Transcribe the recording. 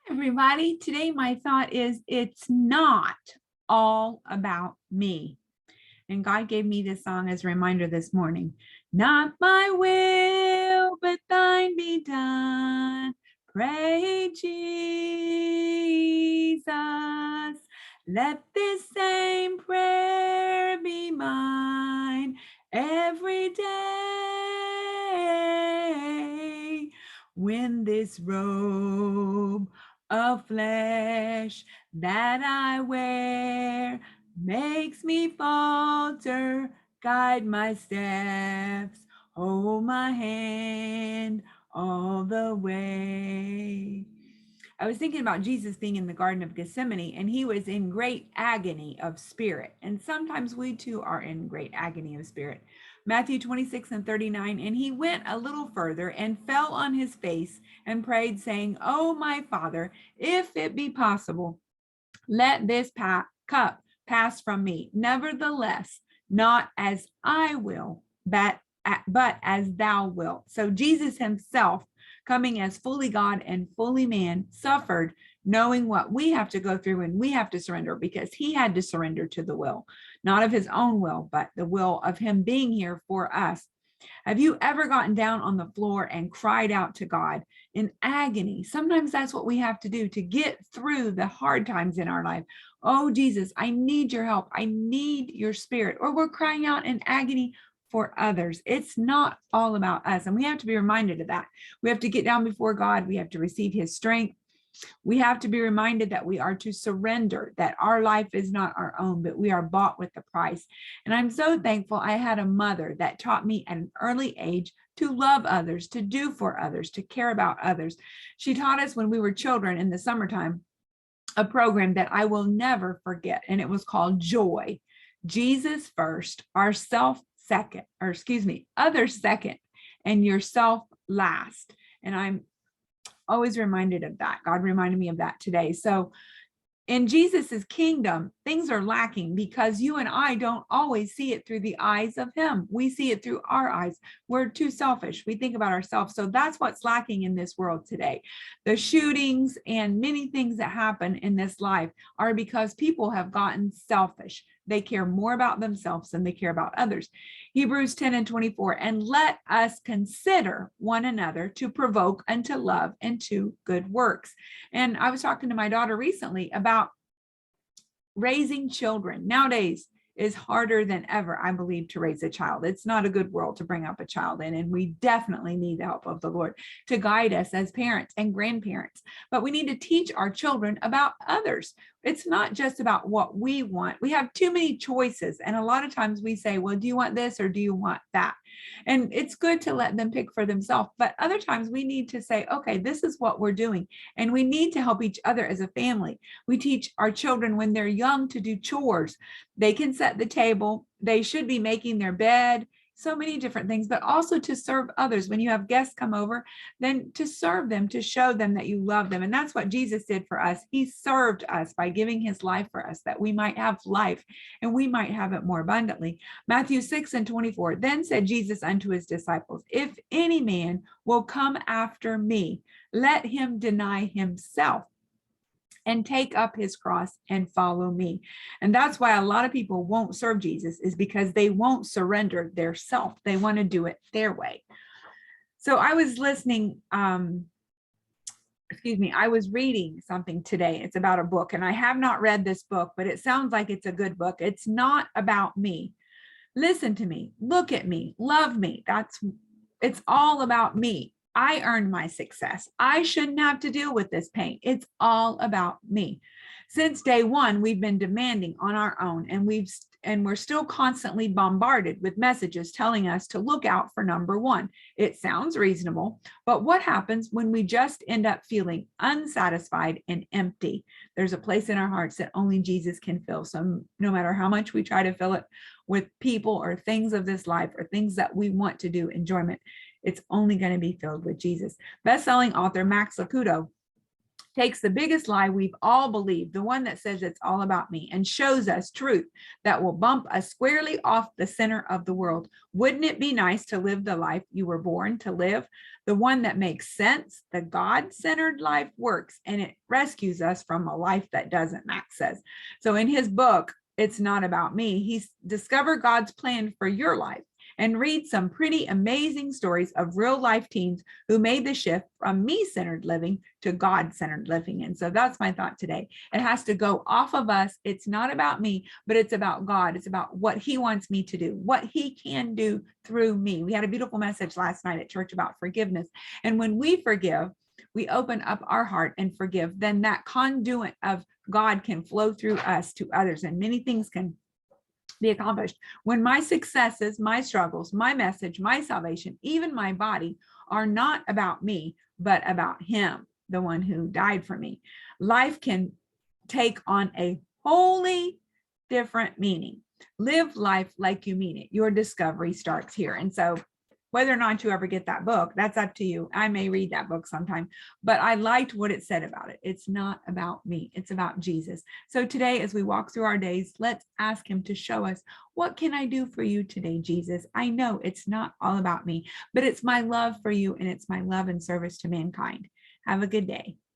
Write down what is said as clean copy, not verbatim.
Everybody, today my thought is it's not all about me. And God gave me this song as a reminder this morning. Not my will, but thine be done. Pray, Jesus. Let this same prayer be mine every day. When this robe of flesh that I wear makes me falter, guide my steps, hold my hand all the way. I was thinking about Jesus being in the Garden of Gethsemane, and he was in great agony of spirit. And sometimes we too are in great agony of spirit. Matthew 26:39, and he went a little further and fell on his face and prayed, saying, "Oh, my Father, if it be possible, let this cup pass from me. Nevertheless, not as I will, but as thou wilt." So Jesus himself, coming as fully God and fully man, suffered, knowing what we have to go through and we have to surrender, because he had to surrender to the will, not of his own will, but the will of him being here for us. Have you ever gotten down on the floor and cried out to God in agony? Sometimes that's what we have to do to get through the hard times in our life. Oh, Jesus, I need your help. I need your spirit. Or we're crying out in agony for others. It's not all about us. And we have to be reminded of that. We have to get down before God. We have to receive his strength. We have to be reminded that we are to surrender, that our life is not our own, but we are bought with the price. And I'm so thankful I had a mother that taught me at an early age to love others, to do for others, to care about others. She taught us when we were children in the summertime a program that I will never forget, and it was called Joy. Jesus first, ourself second, or excuse me, others second, and yourself last. And I'm always reminded of that. God reminded me of that today. So in Jesus's kingdom, things are lacking because you and I don't always see it through the eyes of him. We see it through our eyes. We're too selfish. We think about ourselves. So that's what's lacking in this world today. The shootings and many things that happen in this life are because people have gotten selfish. They care more about themselves than they care about others. Hebrews 10:24, and let us consider one another to provoke unto love and to good works. And I was talking to my daughter recently about raising children. Nowadays is harder than ever, I believe, to raise a child. It's not a good world to bring up a child in, and we definitely need the help of the Lord to guide us as parents and grandparents. But we need to teach our children about others. It's not just about what we want. We have too many choices, and a lot of times we say, well, do you want this or do you want that? And it's good to let them pick for themselves, but other times we need to say, okay, this is what we're doing, and we need to help each other as a family. We teach our children when they're young to do chores. They can set the table. They should be making their bed, so many different things, but also to serve others. When you have guests come over, then to serve them, to show them that you love them. And that's what Jesus did for us. He served us by giving his life for us, that we might have life and we might have it more abundantly. Matthew 6:24, then said Jesus unto his disciples, if any man will come after me, let him deny himself and take up his cross and follow me. And that's why a lot of people won't serve Jesus, is because they won't surrender their self. They want to do it their way. So I was listening, I was reading something today. It's about a book, and I have not read this book, but it sounds like it's a good book. It's not about me. Listen to me, look at me, love me. It's all about me. I earned my success. I shouldn't have to deal with this pain. It's all about me. Since day one, we've been demanding on our own, and we're still constantly bombarded with messages telling us to look out for number one. It sounds reasonable, but what happens when we just end up feeling unsatisfied and empty? There's a place in our hearts that only Jesus can fill. So no matter how much we try to fill it with people or things of this life or things that we want to do, enjoyment, it's only going to be filled with Jesus. Best-selling author Max Lucado takes the biggest lie we've all believed, the one that says it's all about me, and shows us truth that will bump us squarely off the center of the world. Wouldn't it be nice to live the life you were born to live? The one that makes sense. The God-centered life works, and it rescues us from a life that doesn't, Max says. So in his book, It's Not About Me, he's discovered God's plan for your life and read some pretty amazing stories of real life teens who made the shift from me-centered living to God-centered living. And so that's my thought today. It has to go off of us. It's not about me, but it's about God. It's about what he wants me to do, what he can do through me. We had a beautiful message last night at church about forgiveness. And when we forgive, we open up our heart and forgive, then that conduit of God can flow through us to others, and many things can be accomplished. When my successes, my struggles, my message, my salvation, even my body are not about me, but about him, the one who died for me, life can take on a wholly different meaning. Live life like you mean it. Your discovery starts here. And so whether or not you ever get that book, that's up to you. I may read that book sometime, but I liked what it said about it. It's not about me, it's about Jesus. So today, as we walk through our days, let's ask him to show us, what can I do for you today, Jesus? I know it's not all about me, but it's my love for you, and it's my love and service to mankind. Have a good day.